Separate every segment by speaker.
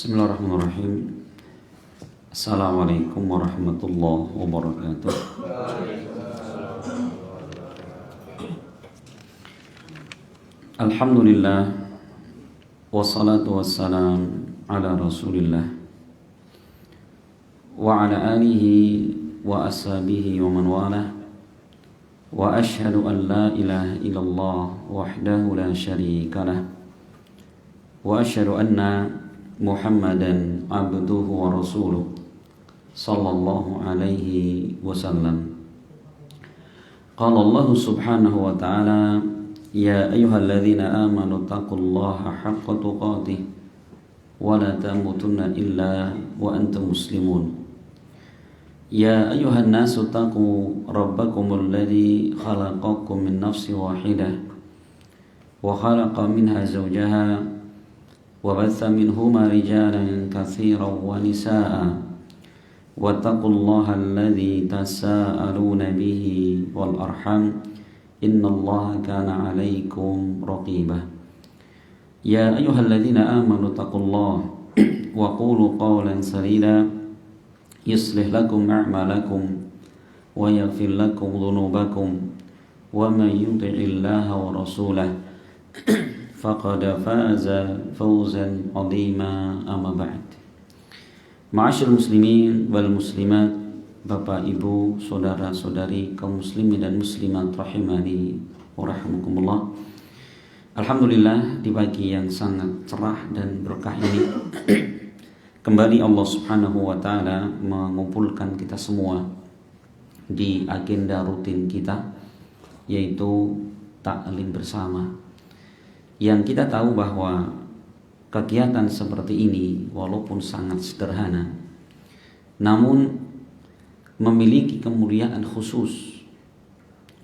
Speaker 1: Bismillahirrahmanirrahim. Assalamualaikum warahmatullahi wabarakatuh. Alhamdulillah, wassalatu wassalam ala rasulillah wa ala alihi wa ashabihi wa man walah. Wa ashhadu an la ilaha illallah wahdahu la syarika lah, wa ashhadu anna Muhammadan abduhu wa rasuluh sallallahu alaihi wasallam. Qala Allah subhanahu wa ta'ala, ya ayyuhalladzina amanu taqullaha haqqa tuqatih wa la tamutunna illa wa antum muslimun. Ya ayyuhan nasu taqu rabbakumul ladzi khalaqakum min nafsin wahidah wa khalaqa minha zawjaha وبث منهما رجالا كثيرا ونساء واتقوا الله الذي تساءلون به والأرحام إن الله كان عليكم رقيبا. يا أيها الذين آمنوا اتقوا الله وقولوا قولا سديدا يصلح لكم أعمالكم ويغفر لكم ذنوبكم ومن يطع الله ورسوله faqad faza fawzan 'azima, amma ba'd. Ma'asyiral muslimin wal muslimat, Bapak Ibu, saudara-saudari kaum muslimin dan muslimat rahimani wa rahimakumullah. Alhamdulillah, di pagi yang sangat cerah dan berkah ini kembali Allah Subhanahu wa taala mengumpulkan kita semua di agenda rutin kita, yaitu taklim bersama. Yang kita tahu bahwa kegiatan seperti ini walaupun sangat sederhana, namun memiliki kemuliaan khusus,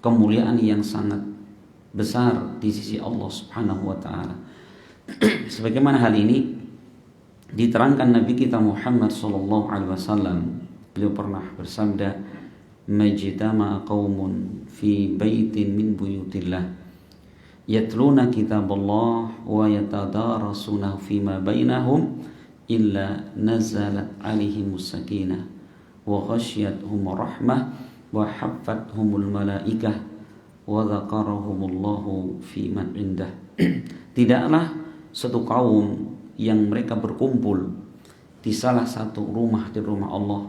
Speaker 1: kemuliaan yang sangat besar di sisi Allah Subhanahu wa taala. Sebagaimana hal ini diterangkan Nabi kita Muhammad sallallahu alaihi wasallam. Beliau pernah bersabda, "Majtama'a qaumun fi baitin min buyutillah yatluna kitaballah wa yatadarasuna fima bainahum illa nazalat alaihimus sakinah wa ghasyiyatuhum rahmah wa haffathumul malaikah wa dzakarahumullahu fi man indah." Tidaklah satu kaum yang mereka berkumpul di salah satu rumah di rumah Allah,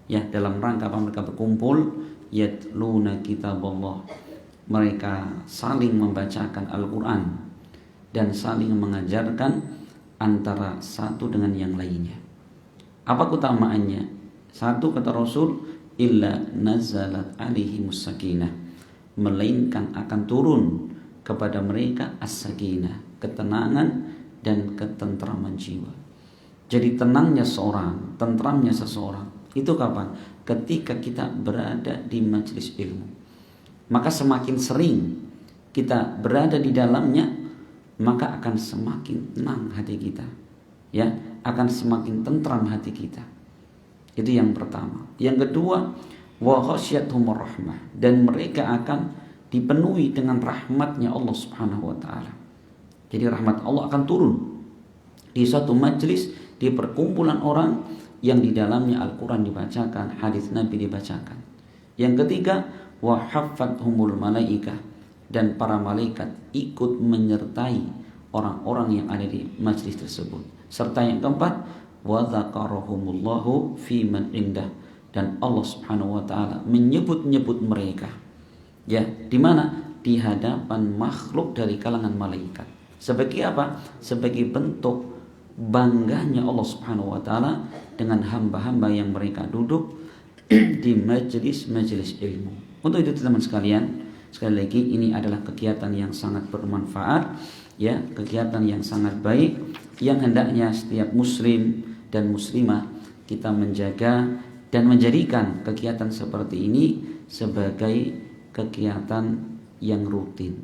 Speaker 1: ya, dalam rangka apa mereka berkumpul? Yatluna kitaballah, mereka saling membacakan Al-Quran dan saling mengajarkan antara satu dengan yang lainnya. Apa keutamaannya? Satu, kata Rasul, illa nazalat alaihimus sakinah, melainkan akan turun kepada mereka as-sakinah, ketenangan dan ketentraman jiwa. Jadi tenangnya seorang, tentramnya seseorang itu kapan? Ketika kita berada di majelis ilmu. Maka semakin sering kita berada di dalamnya, maka akan semakin tenang hati kita, ya, akan semakin tentram hati kita. Itu yang pertama. Yang kedua, wa ghasyiyatuhum rahmah, dan mereka akan dipenuhi dengan rahmatnya Allah Subhanahu wa taala. Jadi rahmat Allah akan turun di suatu majelis, di perkumpulan orang yang di dalamnya Al-Quran dibacakan, hadis Nabi dibacakan. Yang ketiga, wa haffathumul malaikah, dan para malaikat ikut menyertai orang-orang yang ada di majlis tersebut. Serta yang keempat, wa dzakarahumullahu fi man indah, dan Allah Subhanahu wa taala menyebut-nyebut mereka, ya, di mana? Di hadapan makhluk dari kalangan malaikat. Sebagai apa? Sebagai bentuk bangganya Allah Subhanahu wa taala dengan hamba-hamba yang mereka duduk di majelis-majelis ilmu. Untuk itu teman sekalian, sekali lagi ini adalah kegiatan yang sangat bermanfaat, ya, kegiatan yang sangat baik, yang hendaknya setiap muslim dan muslimah kita menjaga dan menjadikan kegiatan seperti ini sebagai kegiatan yang rutin.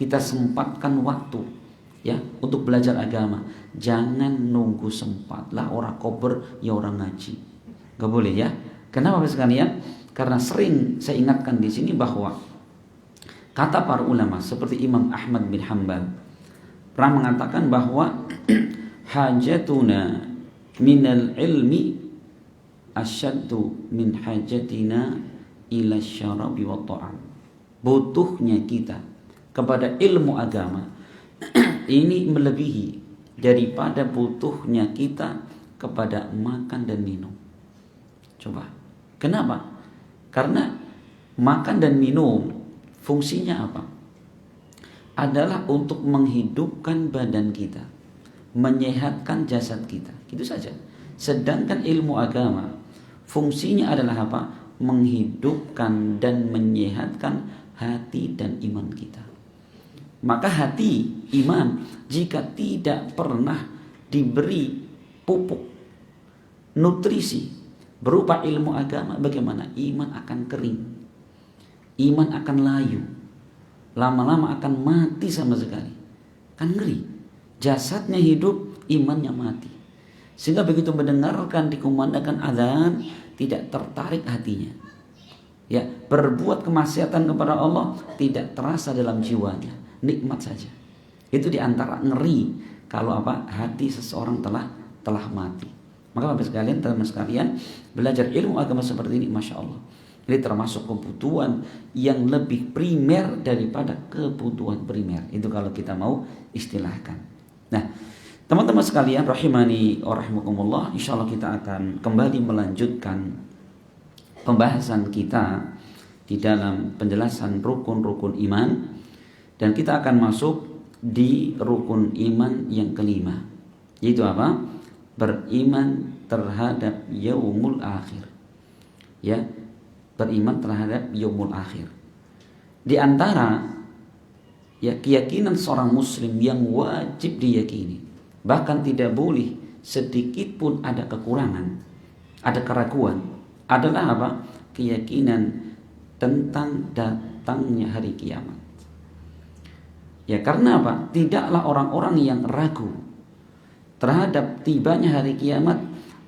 Speaker 1: Kita sempatkan waktu, ya, untuk belajar agama. Jangan nunggu sempat lah orang kober ya orang ngaji. Gak boleh, ya. Kenapa sekalian? Karena sering saya ingatkan di sini bahwa kata para ulama seperti Imam Ahmad bin Hanbal pernah mengatakan bahwa hajatuna minal ilmi asyaddu min hajatina ila syarabi wa ta'am. Butuhnya kita kepada ilmu agama ini melebihi daripada butuhnya kita kepada makan dan minum. Coba, kenapa? Karena makan dan minum fungsinya apa? Adalah untuk menghidupkan badan kita, menyehatkan jasad kita, gitu saja. Sedangkan ilmu agama fungsinya adalah apa? Menghidupkan dan menyehatkan hati dan iman kita. Maka hati, iman, jika tidak pernah diberi pupuk, nutrisi berupa ilmu agama, bagaimana? Iman akan kering, iman akan layu, lama-lama akan mati sama sekali. Kan ngeri, jasadnya hidup, imannya mati. Sehingga begitu mendengarkan dikumandangkan azan, tidak tertarik hatinya. Ya, berbuat kemaksiatan kepada Allah tidak terasa dalam jiwanya, nikmat saja. Itu diantara ngeri kalau apa? Hati seseorang telah mati. Maka Bapak sekalian, teman sekalian, belajar ilmu agama seperti ini, masya Allah. Ini termasuk kebutuhan yang lebih primer daripada kebutuhan primer. Itu kalau kita mau istilahkan. Nah, teman-teman sekalian, rahimani wa rahimakumullah, insya Allah kita akan kembali melanjutkan pembahasan kita di dalam penjelasan rukun-rukun iman, dan kita akan masuk di rukun iman yang kelima, yaitu apa? Beriman terhadap yaumul akhir. Ya, beriman terhadap yaumul akhir. Di antara ya keyakinan seorang muslim yang wajib diyakini, bahkan tidak boleh sedikit pun ada kekurangan, ada keraguan, adalah apa? Keyakinan tentang datangnya hari kiamat. Ya, karena apa? Tidaklah orang-orang yang ragu terhadap tibanya hari kiamat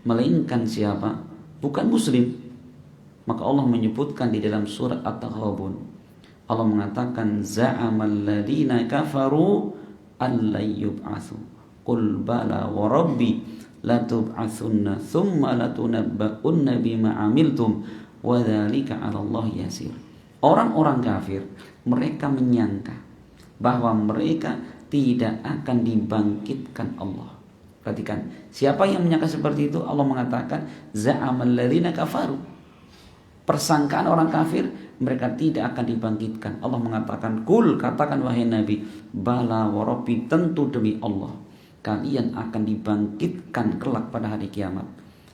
Speaker 1: melainkan siapa? Bukan muslim. Maka Allah menyebutkan di dalam surat At-Taghabun, Allah mengatakan za'amal ladina kafaru an la yub'atsu qul bala wa rabbi latub'atsunna thumma latunabba'unna bima 'amiltum wa dzalika 'ala Allah yasir. Orang-orang kafir mereka menyangka bahwa mereka tidak akan dibangkitkan Allah. Perhatikan, siapa yang menyangka seperti itu? Allah mengatakan za'amal ladzina kafaru. Persangkaan orang kafir, mereka tidak akan dibangkitkan. Allah mengatakan, kul, katakan wahai Nabi, bala wa rabbi, tentu demi Allah kalian akan dibangkitkan kelak pada hari kiamat.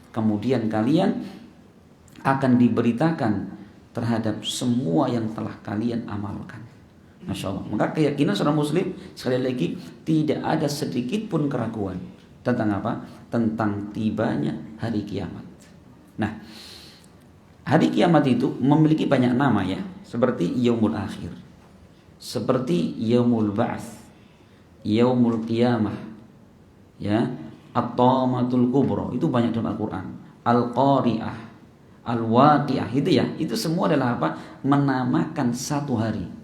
Speaker 1: Kemudian kalian akan diberitakan terhadap semua yang telah kalian amalkan. Masya Allah. Maka keyakinan seorang muslim, sekali lagi, tidak ada sedikit pun keraguan tentang apa? Tentang tibanya hari kiamat. Nah, hari kiamat itu memiliki banyak nama ya, seperti yaumul akhir, seperti yaumul ba'ats, yaumul qiyamah, ya, at-tamatul kubra, itu banyak dalam Al-Qur'an. Al-qari'ah, al-waqi'ah, itu ya, itu semua adalah apa? Menamakan satu hari.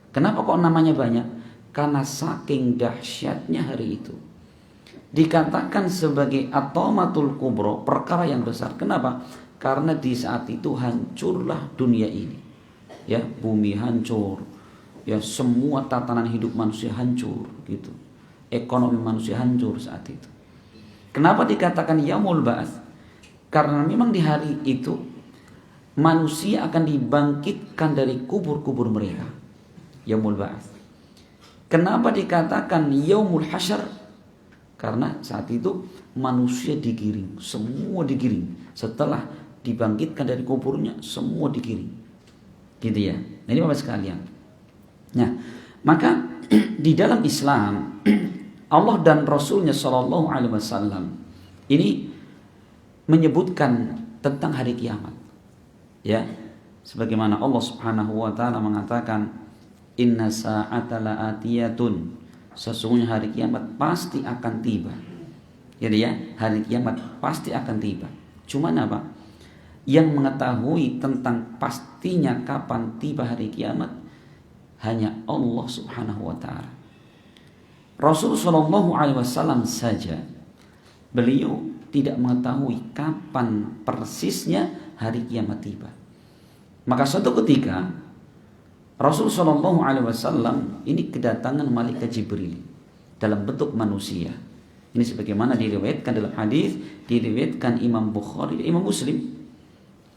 Speaker 1: Kenapa kok namanya banyak? Karena saking dahsyatnya hari itu dikatakan sebagai at-tamatul kubra, perkara yang besar. Kenapa? Karena di saat itu hancurlah dunia ini, ya, bumi hancur, ya, semua tatanan hidup manusia hancur, gitu, ekonomi manusia hancur saat itu. Kenapa dikatakan yaumul ba'ats? Karena memang di hari itu manusia akan dibangkitkan dari kubur-kubur mereka, yaumul ba'ats. Kenapa dikatakan yaumul hasyr? Karena saat itu manusia digiring, semua digiring. Setelah dibangkitkan dari kuburnya, semua digiring, gitu ya. Nah, ini Bapak sekalian. Nah, maka di dalam Islam Allah dan Rasulnya Shallallahu Alaihi Wasallam ini menyebutkan tentang hari kiamat, ya. Sebagaimana Allah Subhanahu Wa Taala mengatakan, Inna sa'ata la'atiyatun, sesungguhnya hari kiamat pasti akan tiba. Jadi ya, hari kiamat pasti akan tiba. Cuman apa? Yang mengetahui tentang pastinya kapan tiba hari kiamat hanya Allah Subhanahu wa taala. Rasul sallallahu alaihi wasallam saja beliau tidak mengetahui kapan persisnya hari kiamat tiba. Maka suatu ketika Rasul Shallallahu Alaihi Wasallam ini kedatangan malaikat Jibril dalam bentuk manusia. Ini sebagaimana diriwayatkan dalam hadis, diriwayatkan Imam Bukhari, Imam Muslim.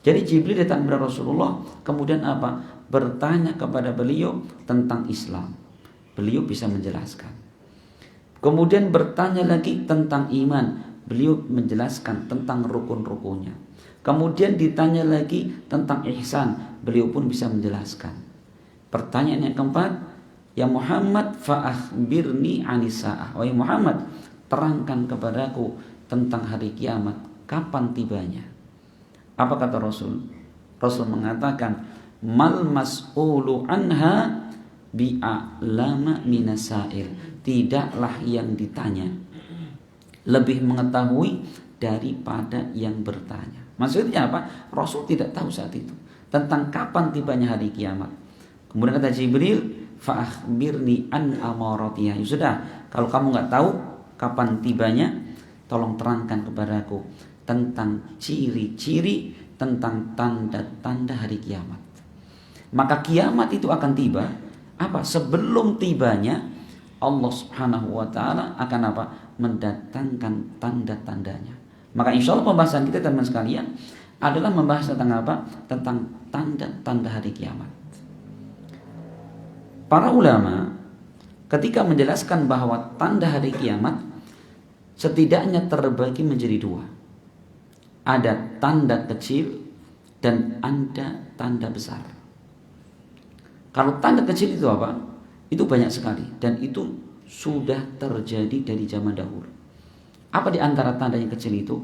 Speaker 1: Jadi Jibril datang kepada Rasulullah, kemudian apa? Bertanya kepada beliau tentang Islam. Beliau bisa menjelaskan. Kemudian bertanya lagi tentang iman. Beliau menjelaskan tentang rukun-rukunnya. Kemudian ditanya lagi tentang ihsan. Beliau pun bisa menjelaskan. Pertanyaan yang keempat, ya Muhammad fa'akhbirni anisa'ah. Wahai Muhammad, terangkan kepadaku tentang hari kiamat, kapan tibanya. Apa kata Rasul? Rasul mengatakan, mal mas'ulu anha bi'a'lama minasail. Tidaklah yang ditanya lebih mengetahui daripada yang bertanya. Maksudnya apa? Rasul tidak tahu saat itu tentang kapan tibanya hari kiamat. Kemudian kata Jibril, fa'akhbirni an amaratiha. Ya sudah, kalau kamu nggak tahu kapan tibanya, tolong terangkan kepadaku tentang ciri-ciri, tentang tanda-tanda hari kiamat. Maka kiamat itu akan tiba apa? Sebelum tibanya Allah Subhanahu wa taala akan apa? Mendatangkan tanda-tandanya. Maka insya Allah pembahasan kita teman sekalian adalah membahas tentang apa? Tentang tanda-tanda hari kiamat. Para ulama ketika menjelaskan bahwa tanda hari kiamat setidaknya terbagi menjadi dua. Ada tanda kecil dan ada tanda besar. Kalau tanda kecil itu apa? Itu banyak sekali dan itu sudah terjadi dari zaman dahulu. Apa di antara tanda yang kecil itu?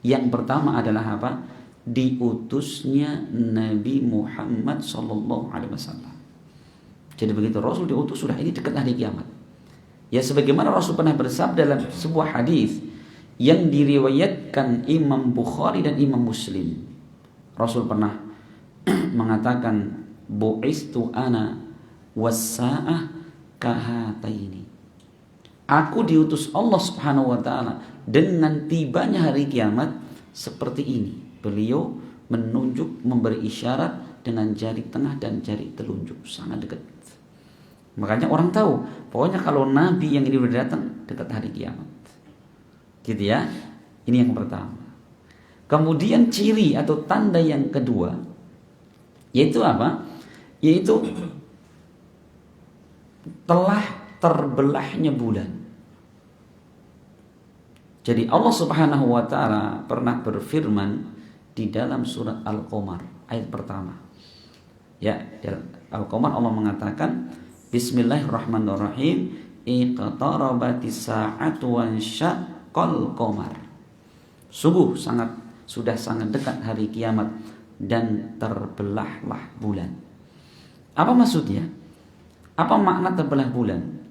Speaker 1: Yang pertama adalah apa? Diutusnya Nabi Muhammad SAW. Jadi begitu Rasul diutus, sudah ini dekat hari kiamat. Ya sebagaimana Rasul pernah bersabda dalam sebuah hadis yang diriwayatkan Imam Bukhari dan Imam Muslim. Rasul pernah mengatakan, bu'istu ana was-sa'ah kahataini. Aku diutus Allah Subhanahu wa taala dengan tibanya hari kiamat seperti ini. Beliau menunjuk, memberi isyarat dengan jari tengah dan jari telunjuk, sangat dekat. Makanya orang tahu, pokoknya kalau Nabi yang ini sudah datang, dekat hari kiamat. Gitu ya. Ini yang pertama. Kemudian ciri atau tanda yang kedua, yaitu apa? Yaitu telah terbelahnya bulan. Jadi Allah Subhanahu wa taala pernah berfirman di dalam surat Al-Qamar ayat pertama. Ya, dalam Al-Qamar Allah mengatakan, Bismillahirrahmanirrahim, iqtarabatis sa'atu wansyaqqal qamar. Sungguh sudah sangat dekat hari kiamat dan terbelahlah bulan. Apa maksudnya? Apa makna terbelah bulan?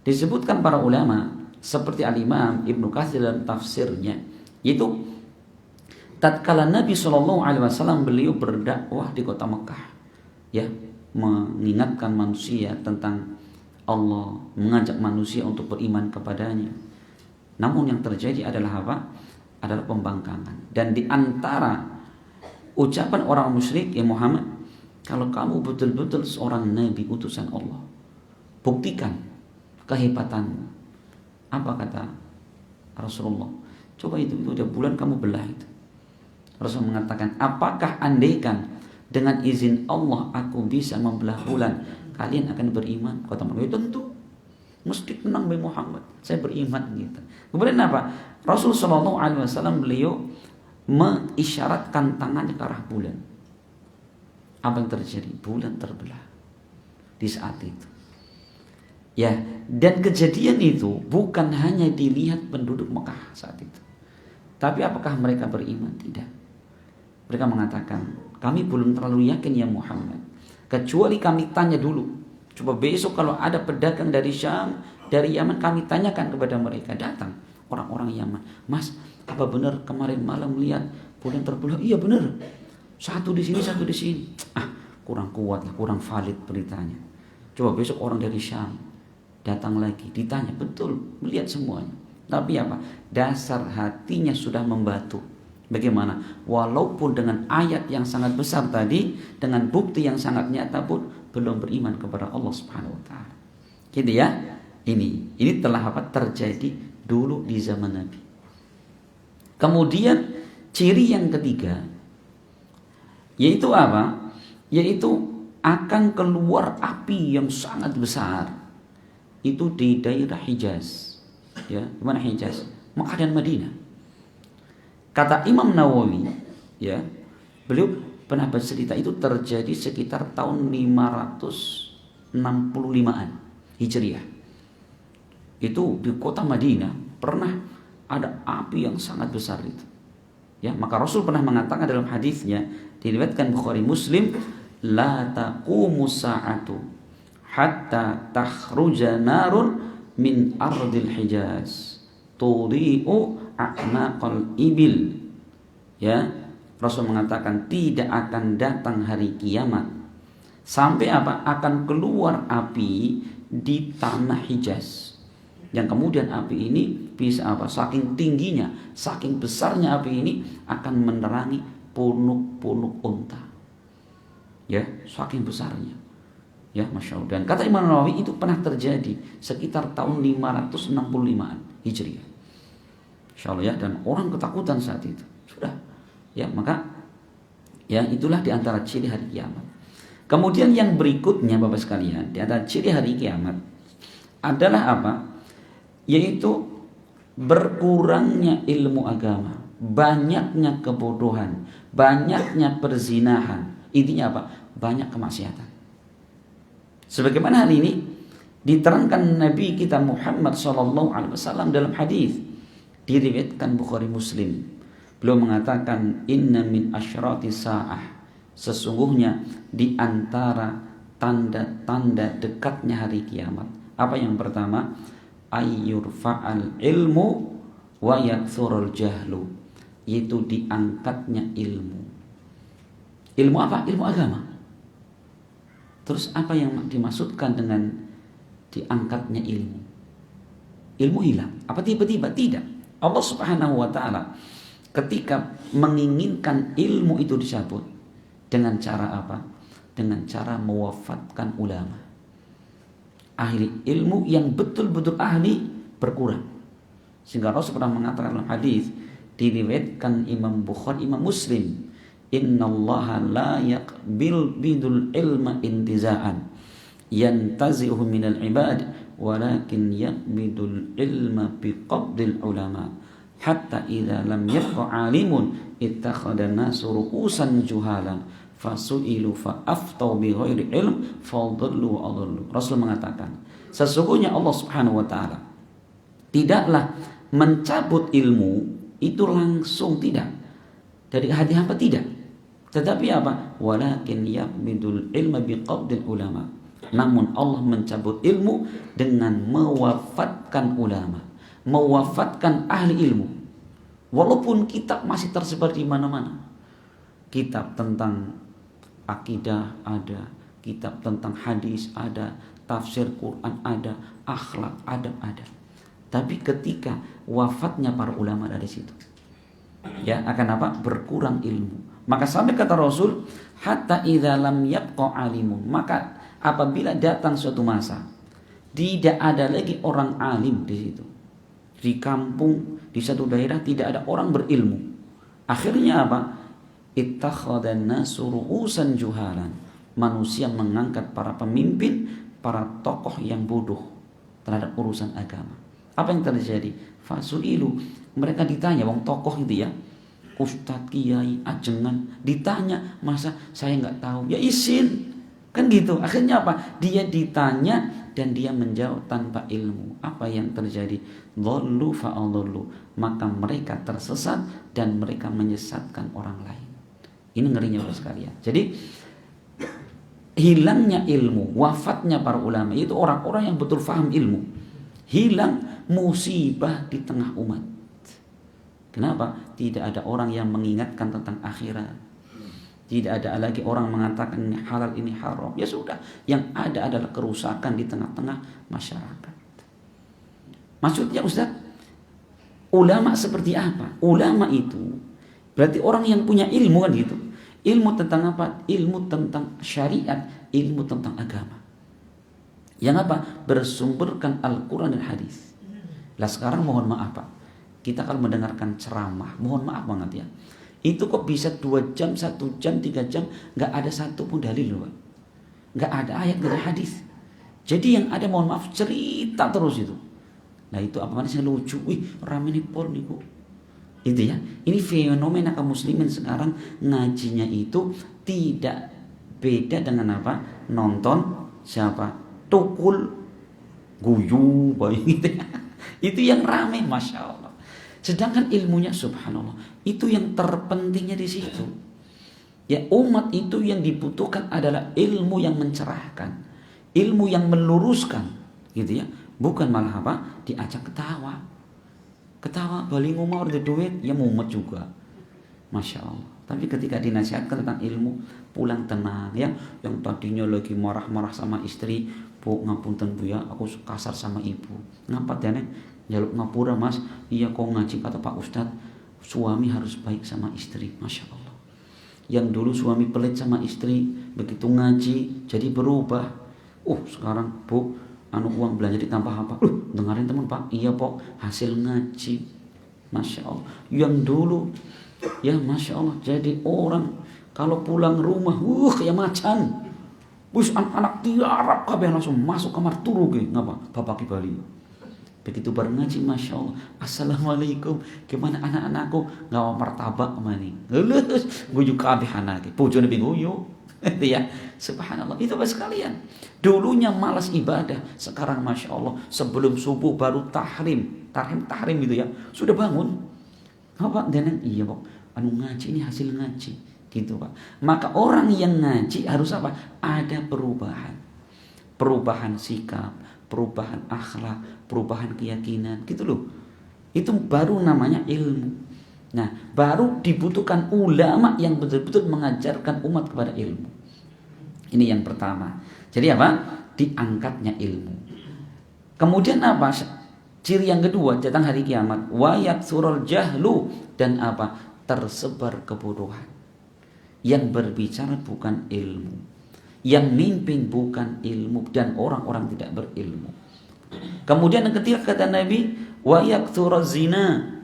Speaker 1: Disebutkan para ulama seperti Al-Imam Ibnu Katsir dalam tafsirnya, yaitu tatkala Nabi SAW beliau berdakwah di kota Mekah, ya, mengingatkan manusia tentang Allah, mengajak manusia untuk beriman kepadanya. Namun yang terjadi adalah apa? Adalah pembangkangan. Dan di antara ucapan orang musyrik, ya Muhammad, kalau kamu betul-betul seorang nabi utusan Allah, buktikan kehebatanmu. Apa kata Rasulullah? Coba itu udah bulan kamu belah itu. Rasul mengatakan, apakah andaikan dengan izin Allah aku bisa membelah bulan, kalian akan beriman? Kata mereka, tentu, mesti tenang Nabi Muhammad, saya beriman gitu. Kemudian apa? Rasul SAW beliau mengisyaratkan tangannya ke arah bulan. Apa yang terjadi? Bulan terbelah di saat itu. Ya, dan kejadian itu bukan hanya dilihat penduduk Mekah saat itu. Tapi apakah mereka beriman? Tidak. Mereka mengatakan, kami belum terlalu yakin ya Muhammad, kecuali kami tanya dulu. Coba besok kalau ada pedagang dari Syam, dari Yaman, kami tanyakan kepada mereka. Datang orang-orang Yaman, Mas, apa benar kemarin malam lihat bulan terbelah? Iya benar. Satu di sini, satu di sini. Kurang kuat lah, kurang valid beritanya. Coba besok orang dari Syam datang lagi, ditanya, betul, melihat semuanya. Tapi apa? Dasar hatinya sudah membatu. Bagaimana? Walaupun dengan ayat yang sangat besar tadi, dengan bukti yang sangat nyata pun belum beriman kepada Allah Subhanahu wa taala. Gitu ya. Ini telah apa? Terjadi dulu di zaman Nabi. Kemudian ciri yang ketiga yaitu apa? Yaitu akan keluar api yang sangat besar. Itu di daerah Hijaz. Ya, di mana Hijaz? Makkah dan Madinah. Kata Imam Nawawi, ya, beliau pernah bercerita itu terjadi sekitar tahun 565-an Hijriah. Itu di kota Madinah pernah ada api yang sangat besar itu. Ya, maka Rasul pernah mengatakan dalam hadisnya diriwayatkan Bukhari Muslim, la taqumu sa'atu hatta takhruja narun min ardil Hijaz tudhi'u a'naqal ibil. Ya, Rasul mengatakan tidak akan datang hari kiamat sampai apa? Akan keluar api di tanah Hijaz. Yang kemudian api ini bisa apa? Saking tingginya, saking besarnya api ini akan menerangi punuk-punuk unta. Ya, saking besarnya. Ya, Masya Allah. Dan kata Imam Nawawi itu pernah terjadi sekitar tahun 565-an Hijriah. Insya Allah ya, dan orang ketakutan saat itu. Sudah. Ya, maka ya itulah di antara ciri hari kiamat. Kemudian yang berikutnya Bapak sekalian, di antara ciri hari kiamat adalah apa? Yaitu berkurangnya ilmu agama, banyaknya kebodohan, banyaknya perzinahan. Intinya apa? Banyak kemaksiatan. Sebagaimana hal ini diterangkan Nabi kita Muhammad SAW dalam hadis diriwayatkan Bukhari Muslim. Beliau mengatakan, inna min asyrati sa'ah, sesungguhnya di antara tanda-tanda dekatnya hari kiamat. Apa yang pertama? Ayyurfa'al ilmu wa yakthurul jahlu, yaitu diangkatnya ilmu. Ilmu apa? Ilmu agama. Terus apa yang dimaksudkan dengan diangkatnya ilmu? Ilmu hilang. Apa tiba-tiba? Tidak. Allah Subhanahu wa taala ketika menginginkan ilmu itu dicabut dengan cara apa? Dengan cara mewafatkan ulama. Ahli ilmu yang betul-betul ahli berkurang. Sehingga Rasul pernah mengatakan dalam hadis diriwayatkan Imam Bukhari, Imam Muslim, innallaha la yaqbil bidul ilma intiza'an yantazi'uhu minal ibad walakin yaqbidul ilma biqabdil ulama hatta idza lam yabqa alimun ittakhadha nasu ru'usan juhala fasu'ilu fa'aftau bi ghairi ilm fadallu wa adallu. Rasul mengatakan, sesungguhnya Allah Subhanahu wa taala tidaklah mencabut ilmu itu langsung, tidak. Dari hati hamba tidak. Tetapi apa? Walakin yaqbidul ilma biqabdil ulama. Namun Allah mencabut ilmu dengan mewafatkan ulama, mewafatkan ahli ilmu. Walaupun kitab masih tersebar di mana-mana. Kitab tentang akidah ada, kitab tentang hadis ada, tafsir Quran ada, akhlak adab ada. Tapi ketika wafatnya para ulama dari situ, ya akan apa? Berkurang ilmu. Maka sampai kata Rasul, hatta idza lam yabqa alimun, maka apabila datang suatu masa tidak ada lagi orang alim di situ. Di kampung, di satu daerah tidak ada orang berilmu. Akhirnya apa? Ittakhadhan nasu ru'usan juhalan. Manusia mengangkat para pemimpin, para tokoh yang bodoh terhadap urusan agama. Apa yang terjadi? Fasu'ilu, mereka ditanya, wong tokoh itu ya, ustadz, kiai, ajengan, ditanya, masa saya nggak tahu? Ya izin, kan gitu. Akhirnya apa? Dia ditanya dan dia menjawab tanpa ilmu. Apa yang terjadi? Dhallu fa'adhallu, maka mereka tersesat dan mereka menyesatkan orang lain. Ini ngerinya Bapak sekalian. Jadi hilangnya ilmu, wafatnya para ulama, itu orang-orang yang betul faham ilmu. Hilang, musibah di tengah umat. Kenapa? Tidak ada orang yang mengingatkan tentang akhirat. Tidak ada lagi orang mengatakan ini halal, ini haram. Ya sudah, yang ada adalah kerusakan di tengah-tengah masyarakat. Maksudnya Ustaz, Ulama seperti apa? Ulama itu berarti orang yang punya ilmu kan gitu. Ilmu tentang apa? Ilmu tentang syariat, ilmu tentang agama. Yang apa? Bersumberkan Al-Quran dan hadis. Lah sekarang mohon maaf Pak, kita kalau mendengarkan ceramah, mohon maaf banget ya, itu kok bisa 2 jam, 1 jam, 3 jam, gak ada satu pun dalil loh Pak. Gak ada ayat, gak ada hadis. Jadi yang ada mohon maaf cerita terus itu. Nah itu apa namanya lucu, wih rame nih pol nih kok. Itu ya, ini fenomena kaum muslimin sekarang ngajinya itu tidak beda dengan apa? Nonton siapa? Tukul guyu bayi gitu ya. Itu yang rame Masya Allah. Sedangkan ilmunya subhanallah, itu yang terpentingnya di situ. Ya umat itu yang dibutuhkan adalah ilmu yang mencerahkan, ilmu yang meluruskan, gitu ya. Bukan malah apa? Diajak ketawa. Ketawa bali ngomong ada duit, ya mumet juga. Masya Allah. Tapi ketika dinasihatkan tentang ilmu, pulang tenang ya. Yang tadinya lagi marah-marah sama istri, Bu ngapunten Bu ya, aku kasar sama ibu. Ngapa ya nek? Jaluk ngapura Mas. Iya kok ngaji kata Pak Ustadz, suami harus baik sama istri. Masya Allah. Yang dulu suami pelit sama istri, begitu ngaji jadi berubah. Sekarang Bu, uang belanja ditambah apa? Dengarin teman Pak, iya Pok, hasil ngaji. Masya Allah. Yang dulu ya Masya Allah, jadi orang kalau pulang rumah kayak macan. Wis anak-anak tiarap kabeh langsung masuk kamar turu ge, ngapa? Bapak ki Bali. Begitu bareng ngaji Masya Allah, Assalamualaikum, gimana anak-anakku? Ngawa martabak mani. Geus guyu kabeh anake. Bojone bingung guyu. Itu ya, subhanallah. Itu Bapak sekalian. Dulunya malas ibadah, sekarang Masya Allah sebelum subuh baru tahrim itu ya, sudah bangun. Apa? Dan iya Pak, ngaji ini hasil ngaji, gitu Pak. Maka orang yang ngaji harus apa? Ada perubahan sikap, perubahan akhlak, perubahan keyakinan, gitu loh. Itu baru namanya ilmu. Nah, baru dibutuhkan ulama yang betul-betul mengajarkan umat kepada ilmu. Ini yang pertama. Jadi apa? Diangkatnya ilmu. Kemudian apa? Ciri yang kedua datang hari kiamat. Wa yaksurul jahlu, dan apa? Tersebar kebodohan. Yang berbicara bukan ilmu, yang mimpin bukan ilmu, dan orang-orang tidak berilmu. Kemudian yang ketiga kata Nabi, wa yaksuruz zina,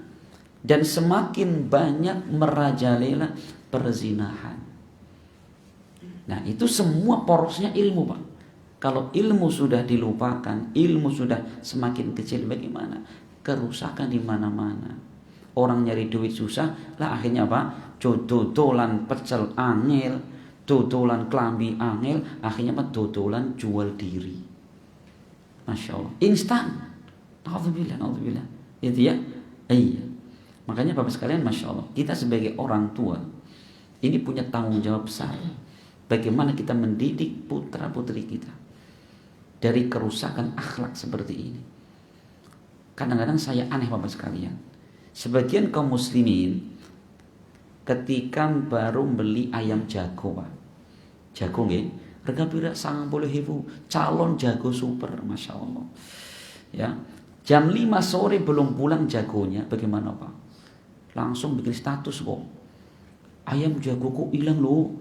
Speaker 1: dan semakin banyak merajalela perzinahan. Nah itu semua porosnya ilmu Pak. Kalau ilmu sudah dilupakan, ilmu sudah semakin kecil, bagaimana? Kerusakan di mana-mana. Orang nyari duit susah, lah akhirnya apa? Dodolan pecel angel, dodolan klambi angel, akhirnya apa? Dodolan jual diri. Masya Allah. Instan. Alhamdulillah. Itu ya. Iya. Makanya Bapak sekalian, Masya Allah, kita sebagai orang tua ini punya tanggung jawab besar. Bagaimana kita mendidik putra putri kita dari kerusakan akhlak seperti ini. Kadang-kadang saya aneh Bapak sekalian, sebagian kaum muslimin ketika baru beli ayam jago Pak, jago nggih, harga pira 90.000, calon jago super, Masya Allah ya. Jam 5 sore belum pulang jagonya, bagaimana Pak? Langsung bikin status kok, ayam jagoku hilang loh,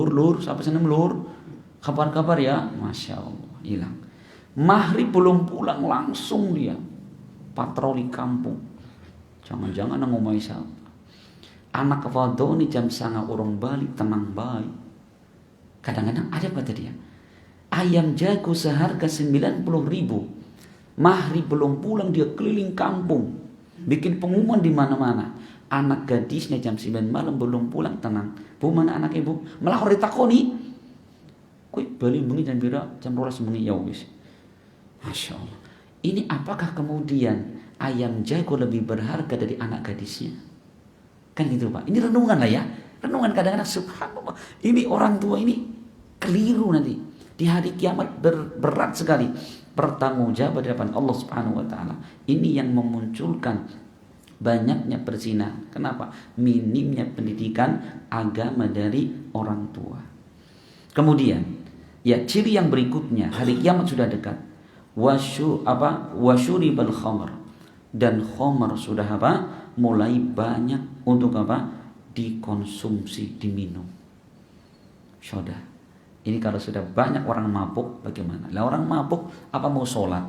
Speaker 1: lur sampai sana lur, kabar ya, Masya Allah hilang. Maghrib belum pulang langsung dia patroli kampung, jangan-jangan ngomongin siapa. Anak wadoni jam sanga orang balik tenang baik. Kadang-kadang ada apa tadi ya, ayam jago seharga 90.000, maghrib belum pulang dia keliling kampung, bikin pengumuman di mana-mana. Anak gadisnya jam 9 malam belum pulang, tenang. Bu, mana anak ibu? Malah orang ditakoni. Kue balik bengi jam bira, jam 12 bengi ya wis. Masya Allah. Ini apakah kemudian ayam jago lebih berharga dari anak gadisnya? Kan gitu Pak. Ini renungan lah ya. Renungan kadang-kadang subhanallah. Ini orang tua ini keliru nanti. Di hari kiamat berat sekali. Bertanggungjawab di hadapan Allah Subhanahu wa taala. Ini yang memunculkan banyaknya perzinahan. Kenapa? Minimnya pendidikan agama dari orang tua. Kemudian, ya ciri yang berikutnya, hari kiamat sudah dekat. Wasyuribal khamr, dan khamar sudah apa? Mulai banyak untuk apa? Dikonsumsi, diminum. Sudah. Ini kalau sudah banyak orang mabuk bagaimana? Lah orang mabuk apa mau sholat?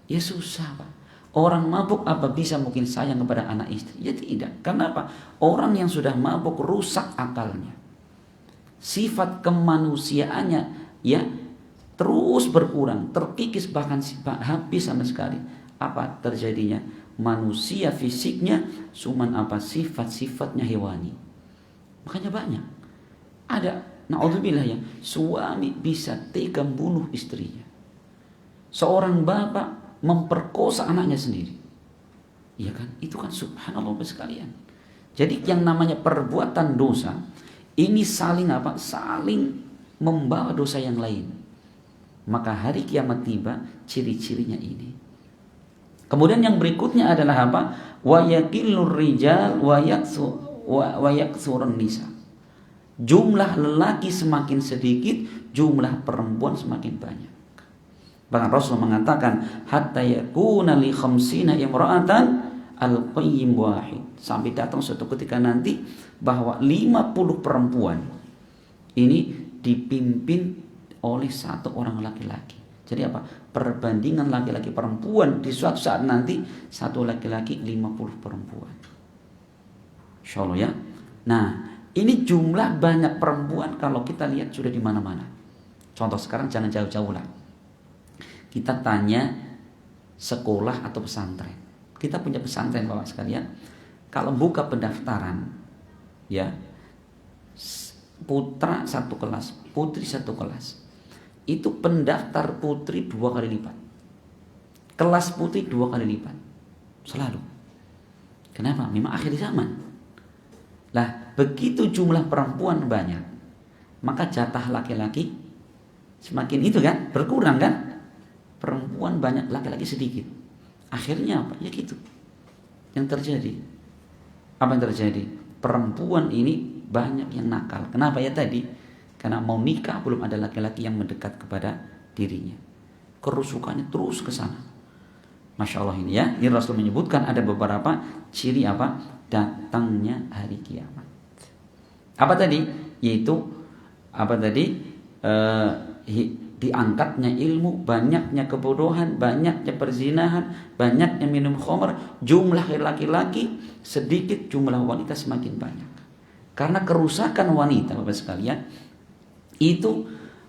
Speaker 1: Ya susah Pak. Orang mabuk apa bisa mungkin sayang kepada anak istri? Ya tidak. Kenapa? Orang yang sudah mabuk rusak akalnya. Sifat kemanusiaannya ya terus berkurang, terkikis, bahkan habis sama sekali. Apa terjadinya? Manusia fisiknya cuman apa? Sifat-sifatnya hewani. Makanya banyak. Ada, naudzubillah ya, suami bisa tega bunuh istrinya. Seorang bapak memperkosa anaknya sendiri. Iya kan? Itu kan subhanallah sekalian. Jadi yang namanya perbuatan dosa ini saling apa? Saling membawa dosa yang lain. Maka hari kiamat tiba, ciri-cirinya ini. Kemudian yang berikutnya adalah apa? Wa yaqillur rijal wa yaksurun nisa. Jumlah lelaki semakin sedikit, jumlah perempuan semakin banyak. Bahkan Rasul mengatakan hatta yakuna li khamsina imra'atan al-qayyim wahid. Sampai datang suatu ketika nanti bahwa 50 perempuan ini dipimpin oleh satu orang laki-laki. Jadi apa? Perbandingan laki-laki perempuan di suatu saat nanti satu laki-laki 50 perempuan. Insyaallah ya. Nah, ini jumlah banyak perempuan kalau kita lihat sudah di mana-mana. Contoh sekarang jangan jauh-jauh lah. Kita tanya sekolah atau pesantren. Kita punya pesantren Bapak sekalian. Kalau buka pendaftaran ya, putra satu kelas, putri satu kelas. Itu pendaftar putri 2 kali lipat. Kelas putri 2 kali lipat. Selalu. Kenapa? Memang akhir zaman. Lah, begitu jumlah perempuan banyak, maka jatah laki-laki semakin itu kan, berkurang kan? Perempuan banyak, laki-laki sedikit. Akhirnya apa? Ya gitu. Yang terjadi. Apa yang terjadi? Perempuan ini banyak yang nakal. Kenapa ya tadi? Karena mau nikah belum ada laki-laki yang mendekat kepada dirinya. Kerusukannya terus ke sana. Masya Allah ini ya. Ini Rasul menyebutkan ada beberapa ciri apa? Datangnya hari kiamat. Apa tadi? Yaitu apa tadi? Diangkatnya ilmu, banyaknya kebodohan, banyaknya perzinahan, banyaknya minum khamr, jumlah laki-laki sedikit, jumlah wanita semakin banyak. Karena kerusakan wanita Bapak sekalian itu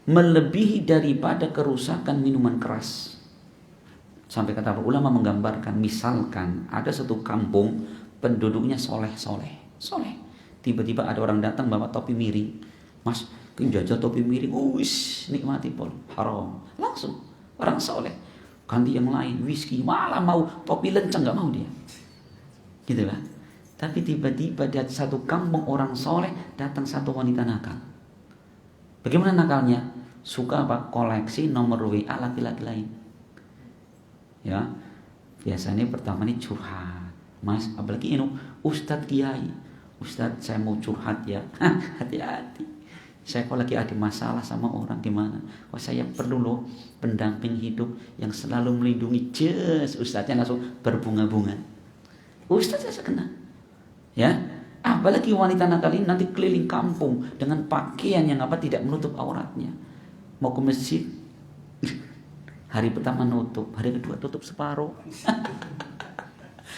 Speaker 1: melebihi daripada kerusakan minuman keras. Sampai kata ulama menggambarkan, misalkan ada satu kampung penduduknya soleh. Tiba-tiba ada orang datang bawa topi miring. Mas, jajah topi miring, wis nikmati pol, haram. Langsung orang soleh. Ganti yang lain, whisky, malah mau topi lenceng, nggak mau dia. Gitu lah. Tapi tiba-tiba di satu kampung orang soleh datang satu wanita nakal. Bagaimana nakalnya? Suka apa? Koleksi nomor WA laki-laki lain. Ya, biasanya pertama ini curhat. Mas, apalagi ini Ustadz Kiai. Ustadz saya mau curhat ya. Hati-hati. Saya kalau lagi ada masalah sama orang gimana? Wah saya perlu loh pendamping hidup yang selalu melindungi. Ustadznya langsung berbunga-bunga. Ustadz saya kena. Ya. Apalagi wanita nakal ini nanti keliling kampung dengan pakaian yang apa tidak menutup auratnya. Mau ke masjid, hari pertama nutup, hari kedua tutup separuh.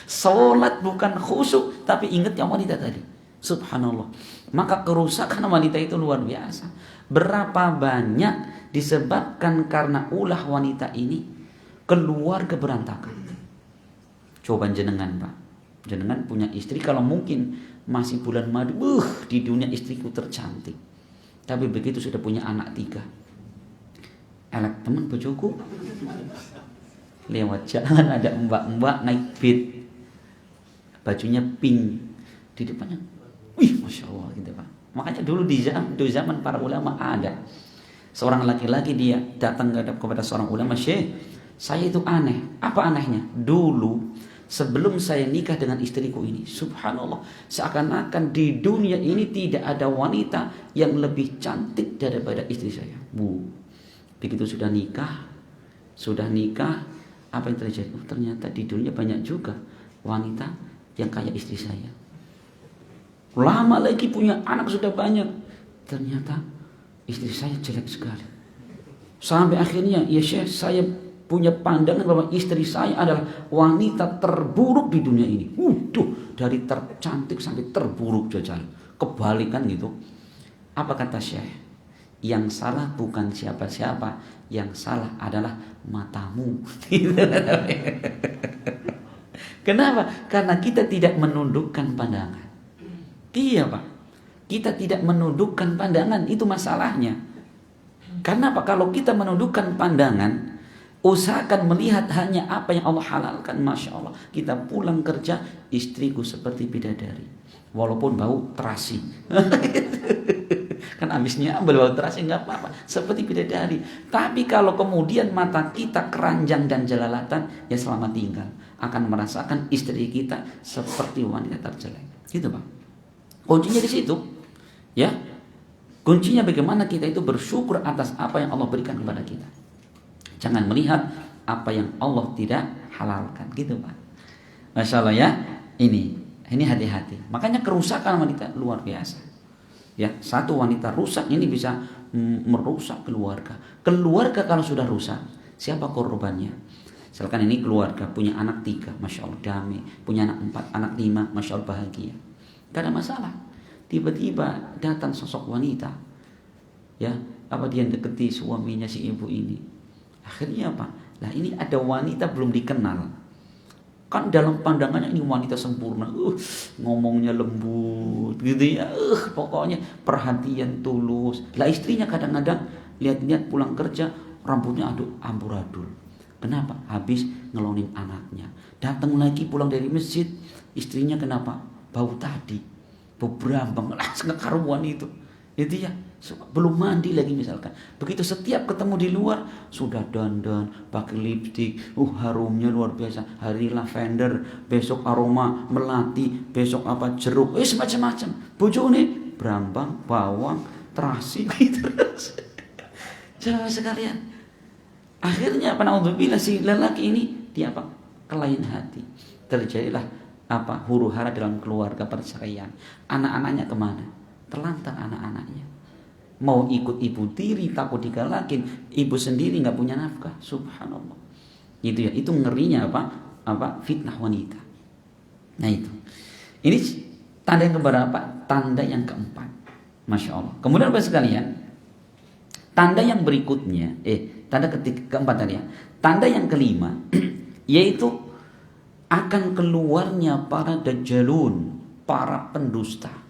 Speaker 1: Sholat bukan khusyuk, tapi ingat yang wanita tadi. Subhanallah. Maka kerusakan wanita itu luar biasa. Berapa banyak disebabkan karena ulah wanita ini keluarga berantakan. Coba jenengan Pak, jenengan punya istri kalau mungkin masih bulan madu, di dunia istriku tercantik. Tapi begitu sudah punya anak 3, elek teman bojoku. Lewat jalan ada mbak-mbak naik beat, bajunya pink, di depannya, wih masya Allah gitu Pak. Makanya dulu di zaman para ulama ada seorang laki-laki dia datang kepada seorang ulama, Syekh, saya itu aneh. Apa anehnya? Dulu sebelum saya nikah dengan istriku ini, subhanallah, seakan-akan di dunia ini tidak ada wanita yang lebih cantik daripada istri saya. Begitu sudah nikah, Apa yang terjadi? Oh, ternyata di dunia banyak juga wanita yang kayak istri saya. Lama lagi punya anak sudah banyak. Ternyata istri saya jelek sekali. Sampai akhirnya, ya Syekh, saya punya pandangan bahwa istri saya adalah wanita terburuk di dunia ini. Dari tercantik sampai terburuk jajal. Kebalikan gitu. Apa kata Syekh? Yang salah bukan siapa-siapa, yang salah adalah matamu. Kenapa? Karena kita tidak menundukkan pandangan. Iya Pak, kita tidak menundukkan pandangan, itu masalahnya. Karena apa? Kalau kita menundukkan pandangan, usahakan melihat hanya apa yang Allah halalkan. Masya Allah, kita pulang kerja, istriku seperti bidadari, walaupun bau terasi. Kan habisnya ambil bau terasi nggak apa-apa, seperti bidadari. Tapi kalau kemudian mata kita keranjang dan jelalatan, ya selamat tinggal, akan merasakan istri kita seperti wanita terjelek. Gitu Pak. Kuncinya di situ, ya. Kuncinya bagaimana kita itu bersyukur atas apa yang Allah berikan kepada kita. Jangan melihat apa yang Allah tidak halalkan, gitu Pak. Masya Allah ya. Ini hati-hati. Makanya kerusakan wanita luar biasa. Ya, satu wanita rusak ini bisa merusak keluarga. Keluarga kalau sudah rusak, siapa korbannya? Misalkan ini keluarga punya anak 3, Masya Allah damai. Punya anak 4, anak 5, Masya Allah bahagia. Gak ada masalah. Tiba-tiba datang sosok wanita, ya, apa dia deketi suaminya si ibu ini. Akhirnya apa? Lah ini ada wanita belum dikenal. Kan dalam pandangannya ini wanita sempurna, ngomongnya lembut, gitu ya, pokoknya perhatian tulus. Lah istrinya kadang-kadang lihat-lihat pulang kerja rambutnya amburadul. Kenapa? Habis ngelonin anaknya. Datang lagi pulang dari masjid, istrinya kenapa? Bau tadi, bau berambang, langsung kekaruan itu. Itu ya, belum mandi lagi misalkan. Begitu setiap ketemu di luar sudah dandan, pakai lipstik, harumnya luar biasa. Hari lavender, besok aroma melati, besok apa jeruk, semacam-macam. Bojone berambang, bawang, terasi gitu. Coba sekalian. Akhirnya apa? Naudzubillah, si lelaki ini dia apa? Kelain hati. Terjadilah apa? Huru-hara dalam keluarga, perceraian. Anak-anaknya kemana? Terlantar anak-anaknya. Mau ikut ibu tiri, takut digalakin, ibu sendiri nggak punya nafkah. Subhanallah. Itu ya, itu ngerinya apa? Fitnah wanita. Nah itu. Ini tanda yang keberapa? Tanda yang keempat. Masya Allah. Kemudian Bapak sekalian, tanda yang berikutnya, tanda keempat tadi ya. Tanda yang kelima, yaitu akan keluarnya para dajjalun, para pendusta,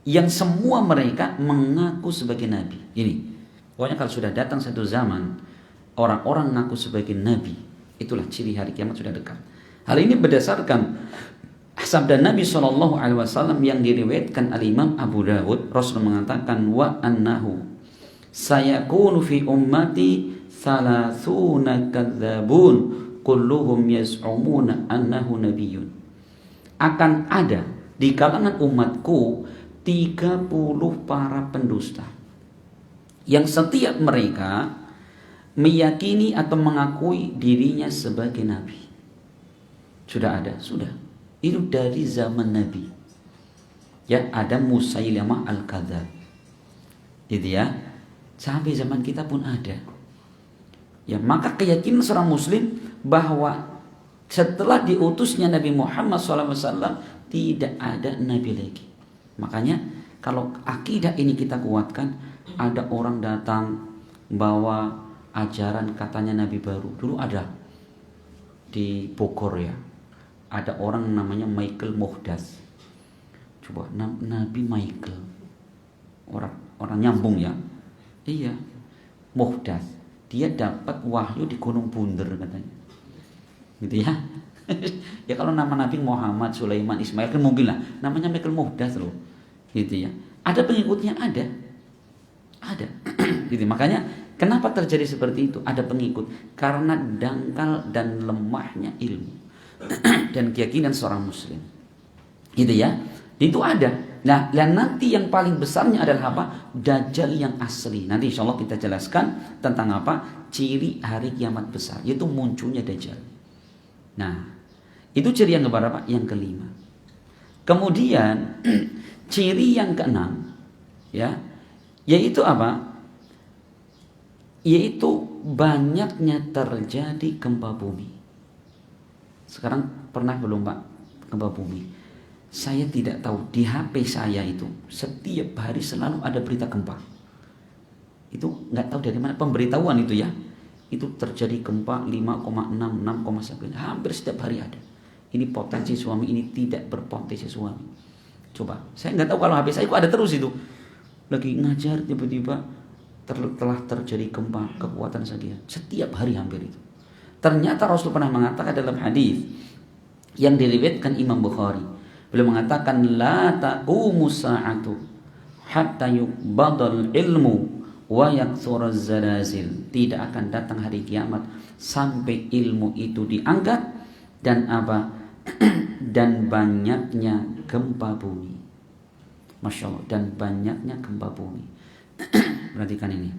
Speaker 1: yang semua mereka mengaku sebagai nabi. Ini, pokoknya kalau sudah datang satu zaman, orang-orang mengaku sebagai nabi, itulah ciri hari kiamat sudah dekat. Hal ini berdasarkan sabda Nabi SAW yang diriwayatkan al-Imam Abu Dawud. Rasul mengatakan, wa annahu sayakunu fi ummati thalathuna kadzabun kulluhum yaz'umuna annahu nabiyyun. Akan ada di kalangan umatku 30 para pendusta yang setiap mereka meyakini atau mengakui dirinya sebagai nabi. Sudah ada, sudah. Itu dari zaman Nabi. Ya, ada Musailamah al-Kadzab. Gitu ya. Sampai zaman kita pun ada. Ya, maka keyakinan seorang muslim bahwa setelah diutusnya Nabi Muhammad SAW tidak ada nabi lagi. Makanya kalau akidah ini kita kuatkan, ada orang datang bawa ajaran katanya nabi baru. Dulu ada di Bogor ya, ada orang namanya Michael Muhdas. Coba Nabi Michael, orang nyambung ya. Iya, Muhdas. Dia dapat wahyu di Gunung Bunder katanya. Gitu ya. Ya kalau nama Nabi Muhammad, Sulaiman, Ismail kan mungkin lah. Namanya Michael Muhdas loh. Gitu ya. Ada pengikutnya, ada. Gitu. Makanya kenapa terjadi seperti itu? Ada pengikut karena dangkal dan lemahnya ilmu dan keyakinan seorang muslim. Gitu ya. Itu ada. Nah, dan nanti yang paling besarnya adalah apa? Dajjal yang asli. Nanti insya Allah kita jelaskan tentang apa? Ciri hari kiamat besar, yaitu munculnya Dajjal. Nah, itu ciri yang keberapa? Yang kelima. Kemudian ciri yang keenam, ya, yaitu apa? Yaitu banyaknya terjadi gempa bumi. Sekarang pernah belum Pak gempa bumi? Saya tidak tahu, di HP saya itu setiap hari selalu ada berita gempa. Itu nggak tahu dari mana pemberitahuan itu ya. Itu terjadi gempa 5,6, 6,9, hampir setiap hari ada. Ini potensi tsunami, ini tidak berpotensi tsunami. Coba, saya nggak tahu kalau HP saya kok ada terus itu. Lagi ngajar tiba-tiba telah terjadi gempa kekuatan sekian. Setiap hari hampir itu. Ternyata Rasul pernah mengatakan dalam hadis yang diriwayatkan Imam Bukhari. Beliau mengatakan la taqumu sa'atu hatta yuqbadal ilmu wa yaksuraz zalazil. Tidak akan datang hari kiamat sampai ilmu itu diangkat dan apa? Dan banyaknya gempa bumi. Masya Allah, dan banyaknya gempa bumi. Perhatikan ini.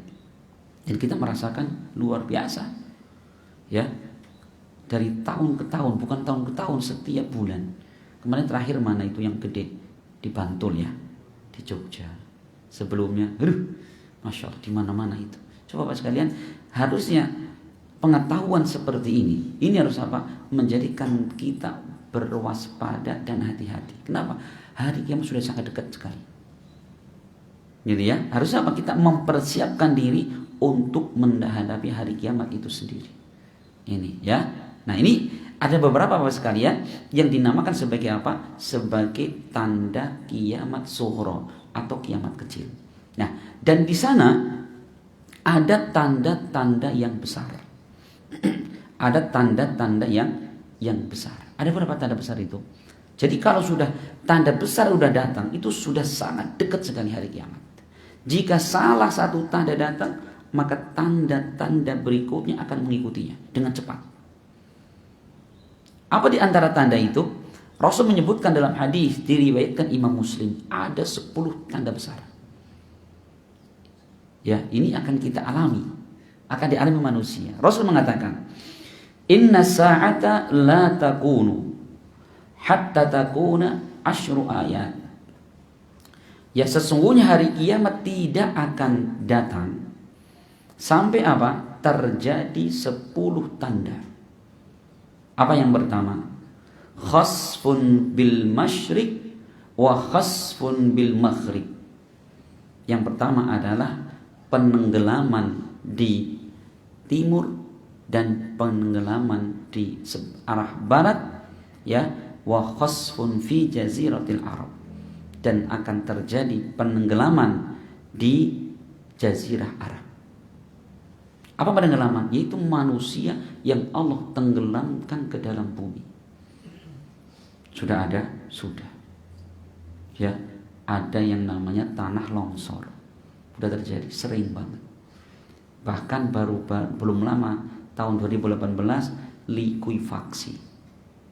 Speaker 1: Dan kita merasakan luar biasa. Ya. Dari tahun ke tahun, bukan tahun ke tahun, setiap bulan. Kemarin terakhir mana itu yang gede di Bantul ya, di Jogja. Sebelumnya, Masya Allah, di mana-mana itu. Coba Pak sekalian, harusnya pengetahuan seperti ini harus apa? Menjadikan kita berwaspada dan hati-hati. Kenapa? Hari kiamat sudah sangat dekat sekali. Jadi ya, harusnya apa? Kita mempersiapkan diri untuk menghadapi hari kiamat itu sendiri. Ini ya. Nah ini ada beberapa Bapak sekalian yang dinamakan sebagai apa? Sebagai tanda kiamat sughra atau kiamat kecil. Nah, dan di sana ada tanda-tanda yang besar. Ada tanda-tanda yang besar. Ada berapa tanda besar itu? Jadi kalau sudah tanda besar sudah datang, itu sudah sangat dekat sekali hari kiamat. Jika salah satu tanda datang, maka tanda-tanda berikutnya akan mengikutinya dengan cepat. Apa di antara tanda itu? Rasul menyebutkan dalam hadis diriwayatkan Imam Muslim, ada 10 tanda besar. Ya, ini akan kita alami, akan dialami manusia. Rasul mengatakan, "Inna sa'ata la takunu hatta takuna asyru ayat." Ya, sesungguhnya hari kiamat tidak akan datang sampai apa? Terjadi 10 tanda. Apa yang pertama? Khasfun bil masyriq wa khasfun bil maghrib. Yang pertama adalah penenggelaman di timur dan penenggelaman di arah barat, ya, wa khasfun fi jaziratil Arab, dan akan terjadi penenggelaman di jazirah Arab. Apa penenggelaman? Yaitu manusia yang Allah tenggelamkan ke dalam bumi. Sudah ada? Sudah. Ya, ada yang namanya tanah longsor. Sudah terjadi, sering banget. Bahkan belum lama tahun 2018 likuifaksi.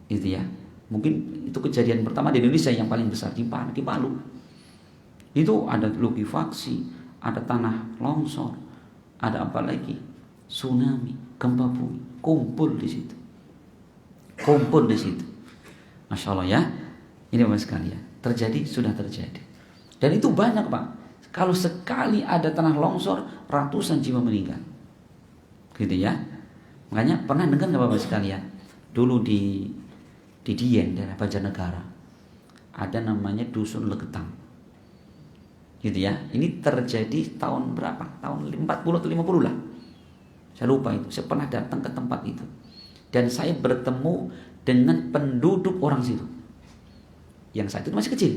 Speaker 1: Itu ya. Mungkin itu kejadian pertama di Indonesia yang paling besar di Palu. Itu ada likuifaksi, ada tanah longsor, ada apa lagi? Tsunami, gempa bumi, kumpul di situ. Masya Allah ya. Ini Bapak sekalian, terjadi, sudah terjadi. Dan itu banyak Pak. Kalau sekali ada tanah longsor, ratusan jiwa meninggal. Gitu ya. Makanya pernah dengar nggak Bapak sekalian? Dulu di Dieng, daerah Banjarnegara, ada namanya Dusun Legetang. Gitu ya. Ini terjadi tahun berapa? Tahun 40 atau 50 lah. Saya lupa itu. Saya pernah datang ke tempat itu. Dan saya bertemu dengan penduduk orang situ. Yang saat itu masih kecil.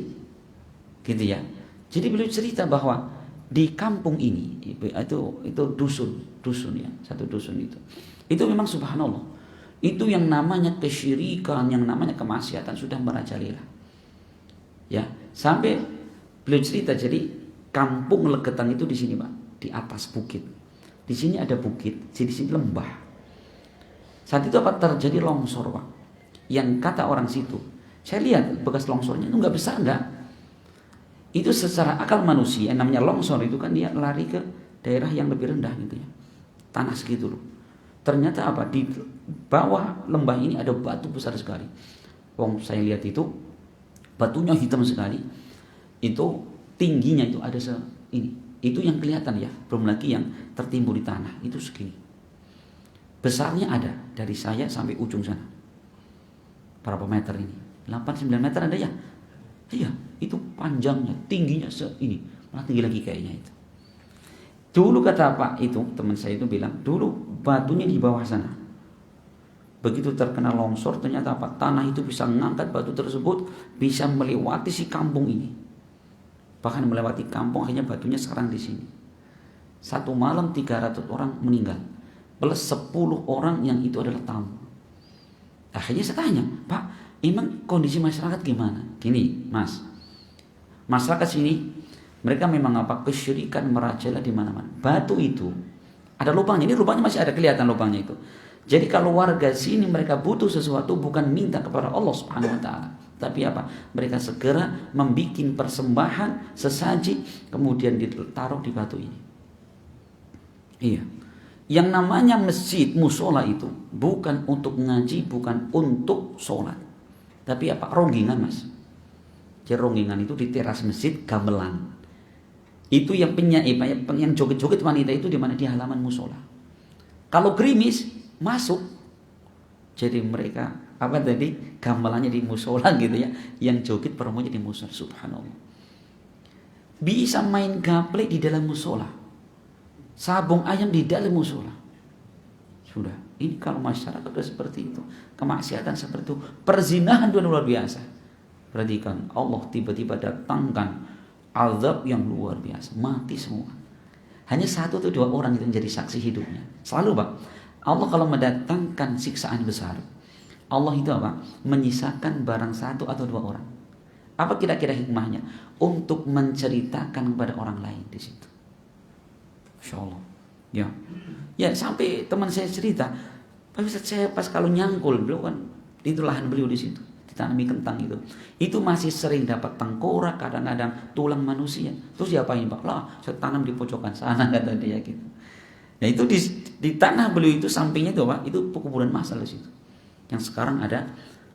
Speaker 1: Gitu ya. Jadi beliau cerita bahwa di kampung ini itu dusun ya, satu dusun itu. Itu memang subhanallah. Itu yang namanya kesyirikan, yang namanya kemaksiatan sudah merajalela. Ya, sampai beliau cerita, jadi kampung Legetang itu di sini Pak, di atas bukit. Di sini ada bukit, di sini lembah. Saat itu apa terjadi longsor Pak? Yang kata orang situ, saya lihat bekas longsornya itu nggak besar nggak. Itu secara akal manusia, namanya longsor itu kan dia lari ke daerah yang lebih rendah gitu ya. Tanah segitu loh. Ternyata apa? Di bawah lembah ini ada batu besar sekali. Saya lihat itu batunya hitam sekali. Itu tingginya itu ada ini. Itu yang kelihatan ya, belum lagi yang tertimbun di tanah. Itu segini. Besarnya ada dari saya sampai ujung sana. Berapa meter ini? 8-9 meter ada ya? Iya, itu panjangnya, tingginya ini. Malah tinggi lagi kayaknya itu. Dulu kata Pak itu, teman saya itu bilang, dulu batunya di bawah sana. Begitu terkena longsor, ternyata apa? Tanah itu bisa mengangkat batu tersebut, bisa melewati si kampung ini. Bahkan melewati kampung, akhirnya batunya sekarang di sini. Satu malam 300 orang meninggal. Plus 10 orang yang itu adalah tamu. Akhirnya saya tanya, Pak, emang kondisi masyarakat gimana? Gini, Mas. Masyarakat sini mereka memang apa? Kesyirikan merajalela di mana-mana. Batu itu ada lubangnya. Ini lubangnya masih ada, kelihatan lubangnya itu. Jadi kalau warga sini mereka butuh sesuatu, bukan minta kepada Allah Subhanahu wa taala, tapi apa? Mereka segera membuat persembahan sesaji kemudian ditaruh di batu ini. Iya. Yang namanya masjid, musola itu bukan untuk ngaji, bukan untuk sholat. Tapi apa? Ronggingan, Mas. Jadi ronggingan itu di teras masjid, gamelan. Itu yang yang joget-joget wanita itu di mana? Di halaman musola. Kalau gerimis masuk. Jadi mereka apa tadi? Gamelannya di musola gitu ya. Yang joget perempuannya di musola. Subhanallah. Bisa main gaple di dalam musola. Sabung ayam di dalam musola. Sudah. Ini kalau masyarakat sudah seperti itu, kemaksiatan seperti itu, perzinahan itu luar biasa. Perhatikan, Allah tiba-tiba datangkan azab yang luar biasa, mati semua. Hanya 1 atau 2 orang itu menjadi saksi hidupnya. Selalu Pak, Allah kalau mendatangkan siksaan besar, Allah itu apa? Menyisakan barang 1 atau 2 orang. Apa kira-kira hikmahnya? Untuk menceritakan kepada orang lain di situ. Insyaallah. Ya sampai teman saya cerita, Pak Ustaz, saya pas kalau nyangkul, beliau kan itu lahan beliau di situ, ditanami kentang itu. Itu masih sering dapat tengkorak, kadang-kadang tulang manusia. Terus diapain Pak? Lah, saya tanam di pojokan sana kata dia gitu. Nah itu di tanah beliau itu sampingnya itu Pak, itu pekuburan masal di situ. Yang sekarang ada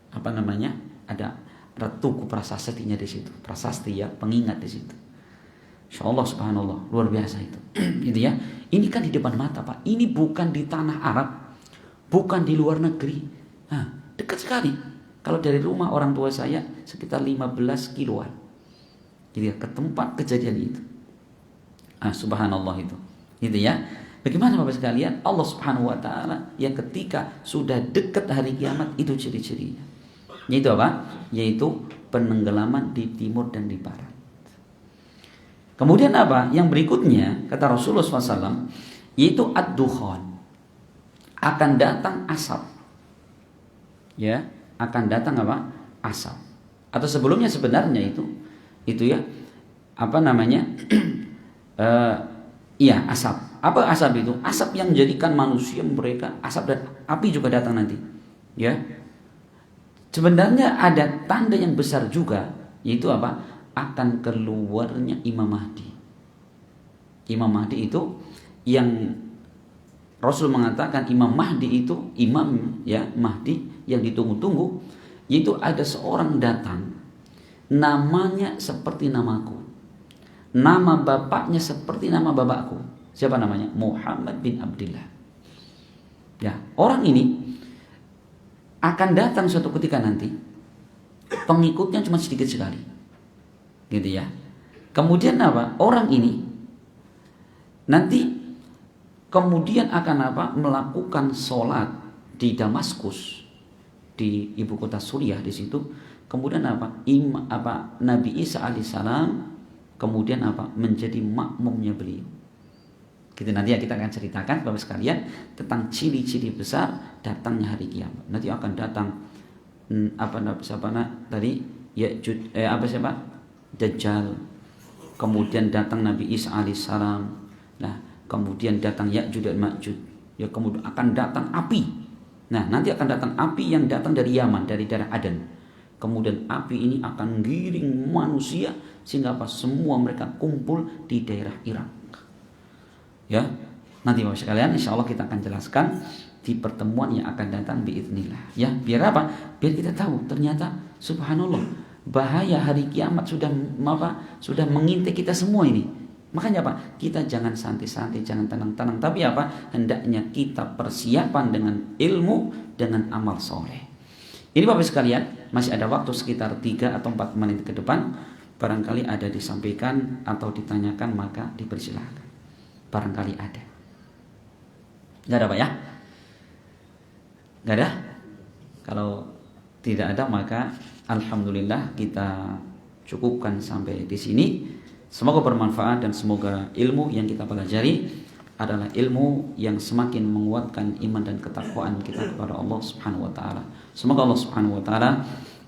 Speaker 1: apa namanya? Ada tugu prasastinya di situ. Prasasti ya, pengingat di situ. Insyaallah subhanallah, luar biasa itu. Gitu ya. Ini kan di depan mata Pak. Ini bukan di tanah Arab, bukan di luar negeri. Nah, dekat sekali. Kalau dari rumah orang tua saya sekitar 15 kiloan. Jadi ke tempat kejadian itu. Subhanallah itu. Gitu ya. Bagaimana Bapak sekalian? Allah Subhanahu wa taala yang ketika sudah dekat hari kiamat itu ciri-cirinya. Yaitu apa? Yaitu penenggelaman di timur dan di barat. Kemudian apa? Yang berikutnya kata Rasulullah SAW, yaitu ad-dukhan. Akan datang asap. Ya, akan datang apa? Asap. Atau sebelumnya sebenarnya itu ya, apa namanya? Iya, asap. Apa asap itu? Asap yang menjadikan manusia mereka, asap dan api juga datang nanti. Ya. Sebenarnya ada tanda yang besar juga, yaitu apa? Akan keluarnya Imam Mahdi. Imam Mahdi itu yang Rasul mengatakan Imam Mahdi itu imam ya, Mahdi yang ditunggu-tunggu, yaitu ada seorang datang namanya seperti namaku. Nama bapaknya seperti nama bapakku. Siapa namanya? Muhammad bin Abdullah. Ya, orang ini akan datang suatu ketika nanti. Pengikutnya cuma sedikit sekali. Gitu ya. Kemudian apa? Orang ini nanti kemudian akan apa? Melakukan sholat di Damaskus, di ibu kota Suriah di situ. Kemudian apa? Nabi Isa alaihissalam kemudian apa? Menjadi makmumnya beliau. Gitu nanti ya kita akan ceritakan Bapak sekalian tentang ciri-ciri besar datangnya hari kiamat. Nanti akan datang Dajjal, kemudian datang Nabi Isa alaihissalam, nah kemudian datang Ya'juj dan Ma'juj, ya kemudian akan datang api. Nah nanti akan datang api yang datang dari Yaman, dari daerah Aden. Kemudian api ini akan giring manusia sehingga apa? Semua mereka kumpul di daerah Irak. Ya, nanti Bapak sekalian, insya Allah kita akan jelaskan di pertemuan yang akan datang biiznillah. Ya, biar apa? Biar kita tahu ternyata subhanallah bahaya hari kiamat sudah mengintai kita semua ini. Makanya apa? Kita jangan santai-santai, jangan tenang-tenang, tapi apa? Hendaknya kita persiapan dengan ilmu, dengan amal soleh. Ini Bapak sekalian, masih ada waktu sekitar 3 atau 4 menit ke depan. Barangkali ada disampaikan atau ditanyakan, maka dipersilahkan. Barangkali ada. Gak ada Pak ya? Gak ada? Kalau tidak ada maka alhamdulillah kita cukupkan sampai di sini. Semoga bermanfaat dan semoga ilmu yang kita pelajari adalah ilmu yang semakin menguatkan iman dan ketakwaan kita kepada Allah Subhanahu wa taala. Semoga Allah Subhanahu wa taala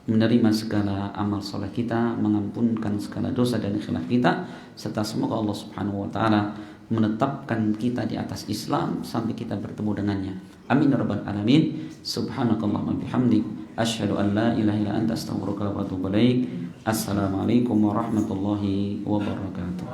Speaker 1: menerima segala amal soleh kita, mengampunkan segala dosa dan khilaf kita, serta semoga Allah Subhanahu wa taala menetapkan kita di atas Islam sampai kita bertemu dengannya. Amin ya rabbal alamin. Subhanakallahumma bihamdik asyhadu an la ilaha illa anta astaghfiruka wa atubu ilaik. Assalamualaikum warahmatullahi wabarakatuh.